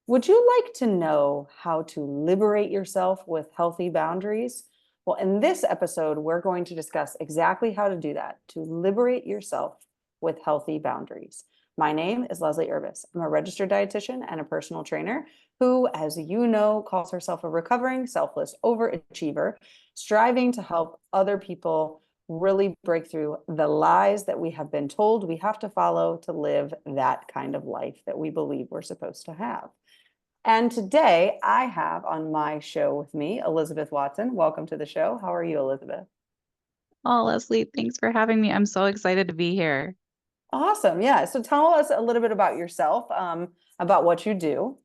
Would you like to know how to liberate yourself with healthy boundaries? Well, in this episode, we're going to discuss exactly how to do that, to liberate yourself with healthy boundaries. My name is Leslie Urbis. I'm a registered dietitian and a personal trainer who, as you know, calls herself a recovering selfless overachiever, striving to help other people really break through the lies that we have been told we have to follow to live that kind of life that we believe we're supposed to have. And today I have on my show with me Elizabeth Watson. Welcome to the show. How are you, Elizabeth? Oh, Leslie, thanks for having me. I'm so excited to be here. Awesome. Yeah. So tell us a little bit about yourself, about what you do.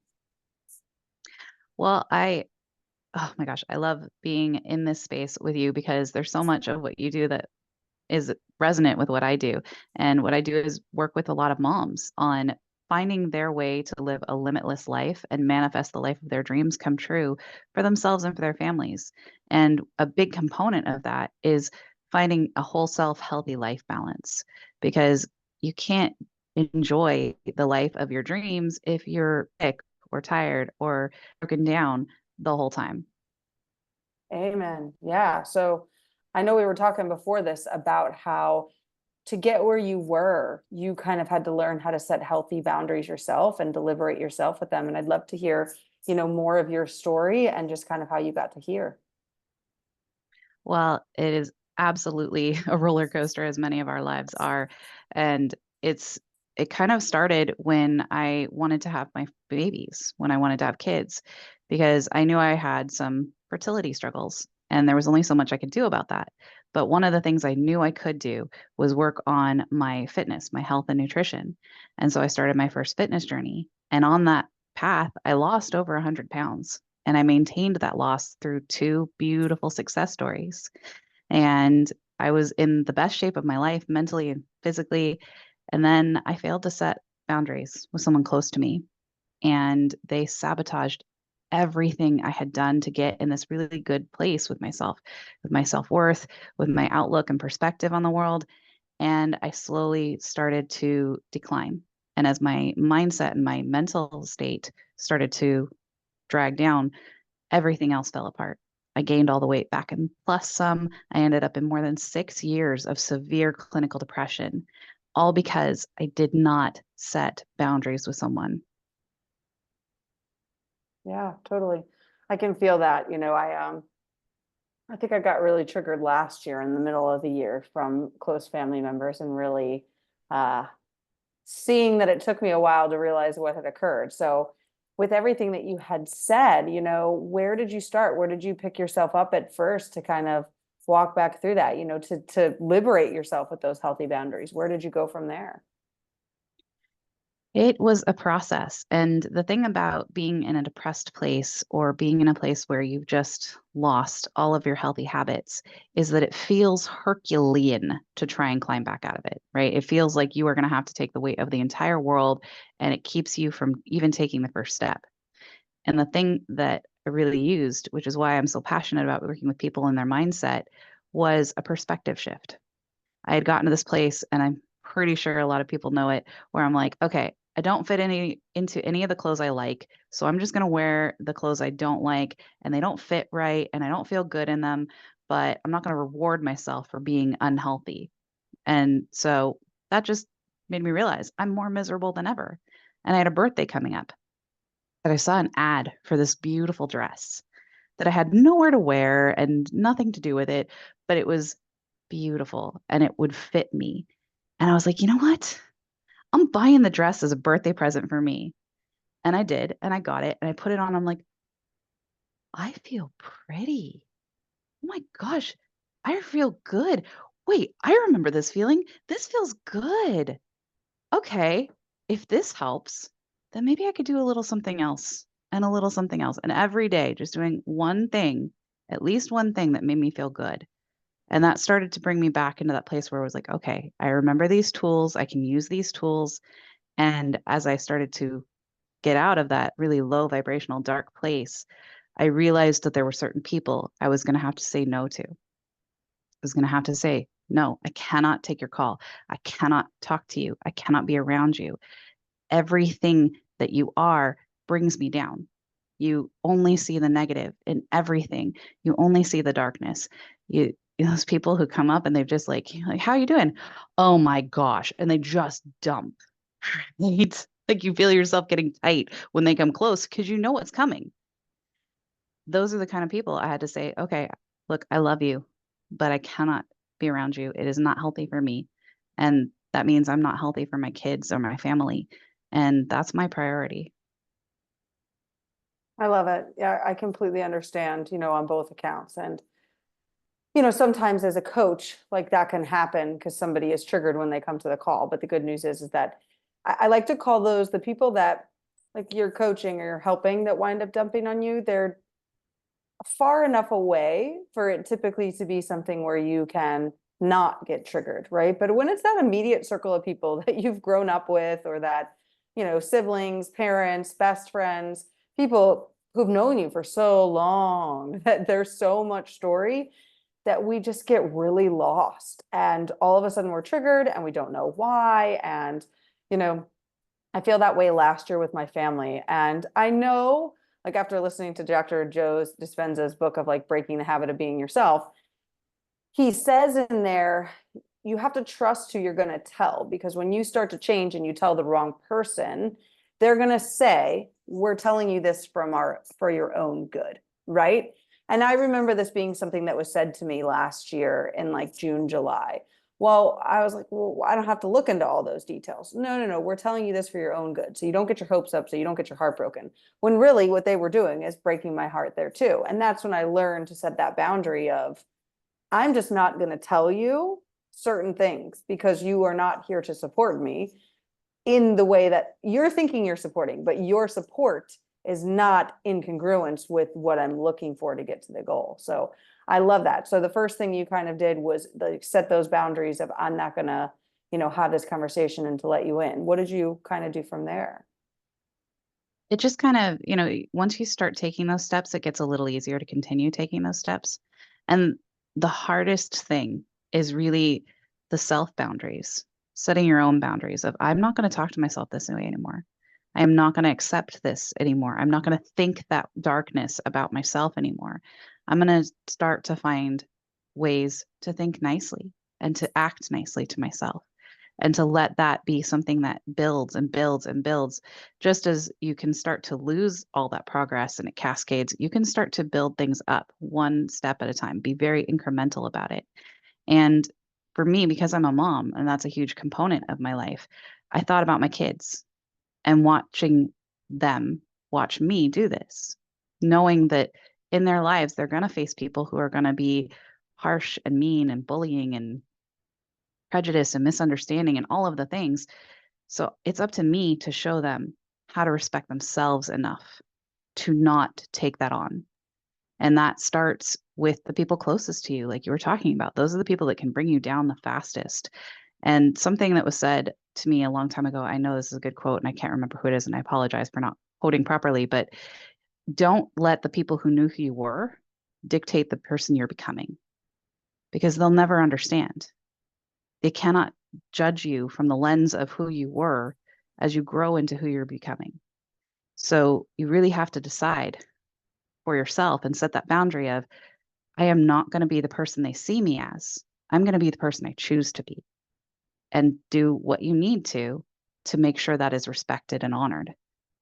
Well, oh my gosh, I love being in this space with you because there's so much of what you do that is resonant with what I do. And what I do is work with a lot of moms on finding their way to live a limitless life and manifest the life of their dreams come true for themselves and for their families. And a big component of that is finding a whole self healthy life balance because you can't enjoy the life of your dreams if you're sick or tired or broken down the whole time. Amen. Yeah. So I know we were talking before this about how to get where you were, you kind of had to learn how to set healthy boundaries yourself and deliberate yourself with them. And I'd love to hear, more of your story and just kind of how you got to here. Well, it is absolutely a roller coaster, as many of our lives are. And it's it kind of started when I wanted to have my babies, when I wanted to have kids, because I knew I had some fertility struggles and there was only so much I could do about that. But one of the things I knew I could do was work on my fitness, my health and nutrition. And so I started my first fitness journey. And on that path, I lost over 100 pounds. And I maintained that loss through two beautiful success stories. And I was in the best shape of my life, mentally and physically. And then I failed to set boundaries with someone close to me. And they sabotaged everything I had done to get in this really good place with my self worth, with my outlook and perspective on the world. And I slowly started to decline. And as my mindset and my mental state started to drag down, everything else fell apart. I gained all the weight back and plus some. I ended up in more than 6 years of severe clinical depression, all because I did not set boundaries with someone. Yeah, totally. I can feel that. I think I got really triggered last year in the middle of the year from close family members and really uh seeing that it took me a while to realize what had occurred. So with everything that you had said, where did you start? Where did you pick yourself up at first to kind of walk back through that, to liberate yourself with those healthy boundaries? Where did you go from there? It was a process. And the thing about being in a depressed place or being in a place where you've just lost all of your healthy habits is that it feels Herculean to try and climb back out of it, right? It feels like you are going to have to take the weight of the entire world, and it keeps you from even taking the first step. And the thing that I really used, which is why I'm so passionate about working with people and their mindset, was a perspective shift. I had gotten to this place, and I'm pretty sure a lot of people know it, where I'm like, okay, I don't fit into any of the clothes I like, so I'm just gonna wear the clothes I don't like, and they don't fit right, and I don't feel good in them, but I'm not gonna reward myself for being unhealthy. And so that just made me realize I'm more miserable than ever. And I had a birthday coming up, that I saw an ad for this beautiful dress that I had nowhere to wear and nothing to do with it, but it was beautiful and it would fit me. And I was like, you know what? I'm buying the dress as a birthday present for me. And I did, and I got it, and I put it on. I'm like, I feel pretty. Oh my gosh, I feel good. Wait, I remember this feeling. This feels good. Okay, if this helps, then maybe I could do a little something else and a little something else. And every day, just doing one thing, at least one thing that made me feel good. And that started to bring me back into that place where I was like, okay, I remember these tools. I can use these tools. And as I started to get out of that really low vibrational dark place, I realized that there were certain people I was going to have to say no to. I was going to have to say, no, I cannot take your call. I cannot talk to you. I cannot be around you. Everything that you are brings me down. You only see the negative in everything. You only see the darkness. Those people who come up and they're just like, how you doing? Oh my gosh. And they just dump. It's like you feel yourself getting tight when they come close because you know what's coming. Those are the kind of people I had to say, okay, look, I love you, but I cannot be around you. It is not healthy for me. And that means I'm not healthy for my kids or my family. And that's my priority. I love it. Yeah, I completely understand, on both accounts. And, sometimes as a coach, like that can happen because somebody is triggered when they come to the call. But the good news is that I like to call those the people that like you're coaching or you're helping that wind up dumping on you. They're far enough away for it typically to be something where you can not get triggered, right? But when it's that immediate circle of people that you've grown up with, or that, siblings, parents, best friends, people who've known you for so long, that there's so much story that we just get really lost. And all of a sudden we're triggered and we don't know why. And, you know, I feel that way last year with my family. And I know, like, after listening to Dr. Joe Dispenza's book of like breaking the habit of being yourself, he says in there, you have to trust who you're going to tell, because when you start to change and you tell the wrong person, they're going to say, we're telling you this for your own good, right? And I remember this being something that was said to me last year in like June, July. Well, I was like, well, I don't have to look into all those details. No. We're telling you this for your own good. So you don't get your hopes up, so you don't get your heart broken. When really what they were doing is breaking my heart there too. And that's when I learned to set that boundary of, I'm just not going to tell you certain things because you are not here to support me in the way that you're thinking you're supporting, but your support is not in congruence with what I'm looking for to get to the goal. So I love that. So the first thing you kind of did was set those boundaries of, I'm not going to, have this conversation and to let you in. What did you kind of do from there? It just kind of, once you start taking those steps, it gets a little easier to continue taking those steps. And the hardest thing is really the self boundaries, setting your own boundaries of, I'm not going to talk to myself this way anymore. I am not going to accept this anymore. I'm not going to think that darkness about myself anymore. I'm going to start to find ways to think nicely and to act nicely to myself, and to let that be something that builds and builds and builds. Just as you can start to lose all that progress and it cascades, you can start to build things up one step at a time. Be very incremental about it. And for me, because I'm a mom and that's a huge component of my life, I thought about my kids and watching them watch me do this, knowing that in their lives, they're going to face people who are going to be harsh and mean and bullying and prejudice and misunderstanding and all of the things. So it's up to me to show them how to respect themselves enough to not take that on. And that starts with the people closest to you, like you were talking about. Those are the people that can bring you down the fastest. And something that was said to me a long time ago, I know this is a good quote and I can't remember who it is, and I apologize for not quoting properly, but don't let the people who knew who you were dictate the person you're becoming, because they'll never understand. They cannot judge you from the lens of who you were as you grow into who you're becoming. So you really have to decide for yourself and set that boundary of, I am not going to be the person they see me as. I'm going to be the person I choose to be, and do what you need to make sure that is respected and honored,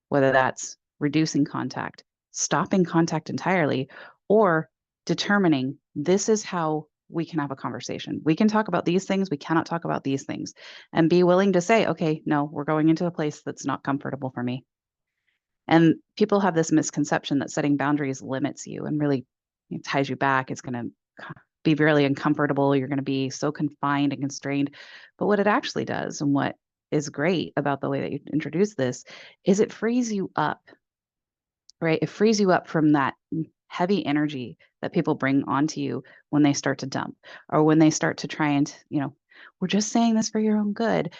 whether that's reducing contact, stopping contact entirely, or determining this is how we can have a conversation. We can talk about these things. We cannot talk about these things, and be willing to say, okay, no, we're going into a place that's not comfortable for me. And people have this misconception that setting boundaries limits you and really ties you back. It's going to be really uncomfortable. You're going to be so confined and constrained. But what it actually does, and what is great about the way that you introduce this, is it frees you up, right? It frees you up from that heavy energy that people bring onto you when they start to dump, or when they start to try and, we're just saying this for your own good.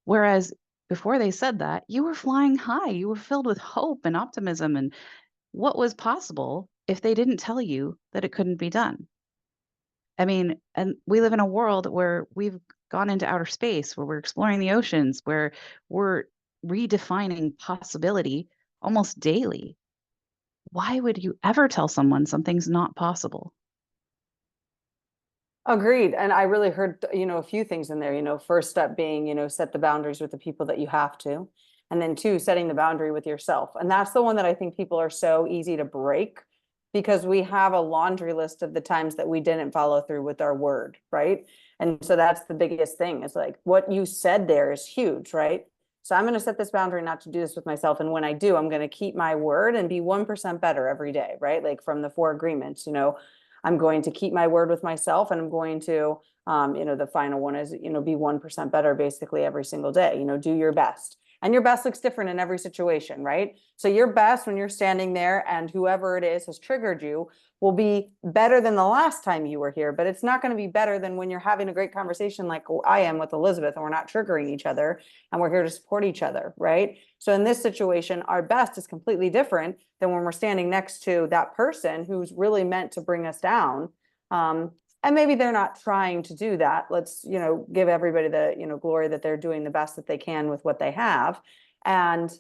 Whereas before they said that, you were flying high, you were filled with hope and optimism and what was possible if they didn't tell you that it couldn't be done. I mean, and we live in a world where we've gone into outer space, where we're exploring the oceans, where we're redefining possibility almost daily. Why would you ever tell someone something's not possible? Agreed. And I really heard, a few things in there, first step being, set the boundaries with the people that you have to. And then two, setting the boundary with yourself. And that's the one that I think people are so easy to break because we have a laundry list of the times that we didn't follow through with our word, right? And so that's the biggest thing. It's like what you said there is huge, right? So I'm going to set this boundary not to do this with myself. And when I do, I'm going to keep my word and be 1% better every day, right? Like from the 4 agreements, I'm going to keep my word with myself and I'm going to, the final one is, be 1% better basically every single day, do your best. And your best looks different in every situation, right? So your best when you're standing there and whoever it is has triggered you will be better than the last time you were here, but it's not going to be better than when you're having a great conversation like I am with Elizabeth and we're not triggering each other and we're here to support each other, right? So in this situation, our best is completely different than when we're standing next to that person who's really meant to bring us down. And maybe they're not trying to do that. Let's, give everybody the, glory that they're doing the best that they can with what they have. And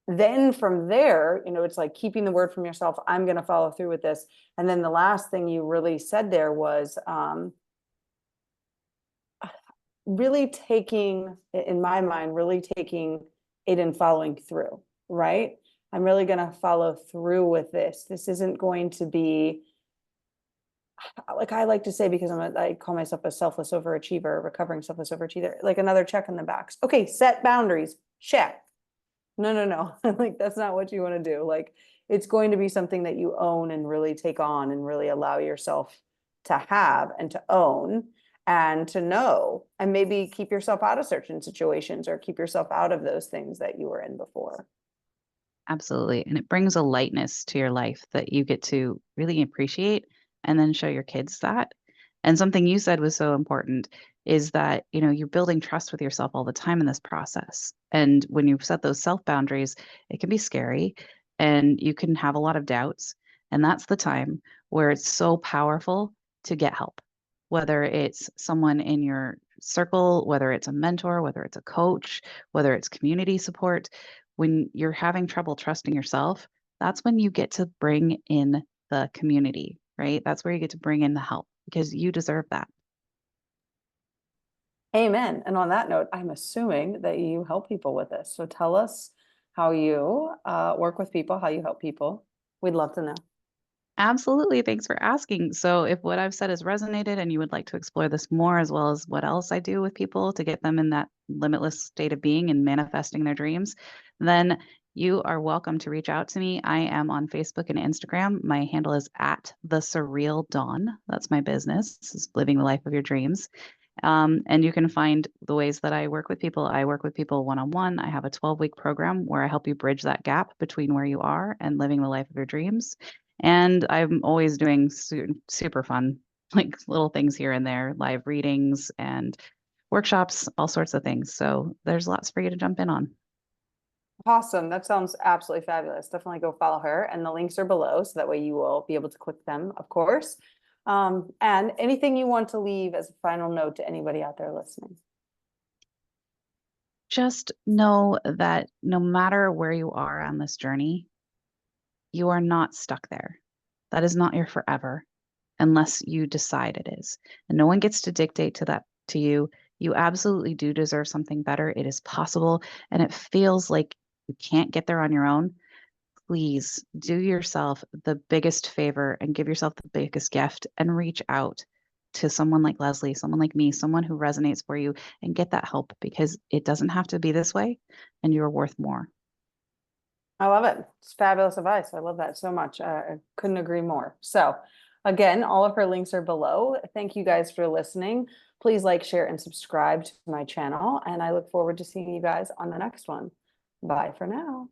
then from there, it's like keeping the word from yourself. I'm going to follow through with this. And then the last thing you really said there was really taking, in my mind, really taking it and following through, right? I'm really going to follow through with this. This isn't going to be, like I like to say, because I call myself a selfless overachiever, recovering selfless overachiever, like another check in the box. Okay, set boundaries, check. No. Like that's not what you want to do. Like it's going to be something that you own and really take on and really allow yourself to have and to own and to know, and maybe keep yourself out of certain situations or keep yourself out of those things that you were in before. Absolutely. And it brings a lightness to your life that you get to really appreciate and then show your kids that. And something you said was so important is that, you're building trust with yourself all the time in this process. And when you set those self boundaries, it can be scary and you can have a lot of doubts. And that's the time where it's so powerful to get help, whether it's someone in your circle, whether it's a mentor, whether it's a coach, whether it's community support. When you're having trouble trusting yourself, that's when you get to bring in the community, right? That's where you get to bring in the help because you deserve that. Amen. And on that note, I'm assuming that you help people with this. So tell us how you work with people, how you help people. We'd love to know. Absolutely. Thanks for asking. So, if what I've said has resonated and you would like to explore this more, as well as what else I do with people to get them in that limitless state of being and manifesting their dreams, then you are welcome to reach out to me. I am on Facebook and Instagram. My handle is at the Surreal Dawn. That's my business. This is living the life of your dreams. And you can find the ways that I work with people. I work with people one on one. I have a 12-week program where I help you bridge that gap between where you are and living the life of your dreams. And I'm always doing super fun, like little things here and there, live readings and workshops, all sorts of things. So there's lots for you to jump in on. Awesome. That sounds absolutely fabulous. Definitely go follow her. And the links are below. So that way you will be able to click them, of course. And anything you want to leave as a final note to anybody out there listening. Just know that no matter where you are on this journey, you are not stuck there. That is not your forever unless you decide it is. And no one gets to dictate to that to you. You absolutely do deserve something better. It is possible. And it feels like you can't get there on your own. Please do yourself the biggest favor and give yourself the biggest gift and reach out to someone like Leslie, someone like me, someone who resonates for you and get that help because it doesn't have to be this way and you're worth more. I love it. It's fabulous advice. I love that so much. I couldn't agree more. So again, all of her links are below. Thank you guys for listening. Please like, share, and subscribe to my channel. And I look forward to seeing you guys on the next one. Bye for now.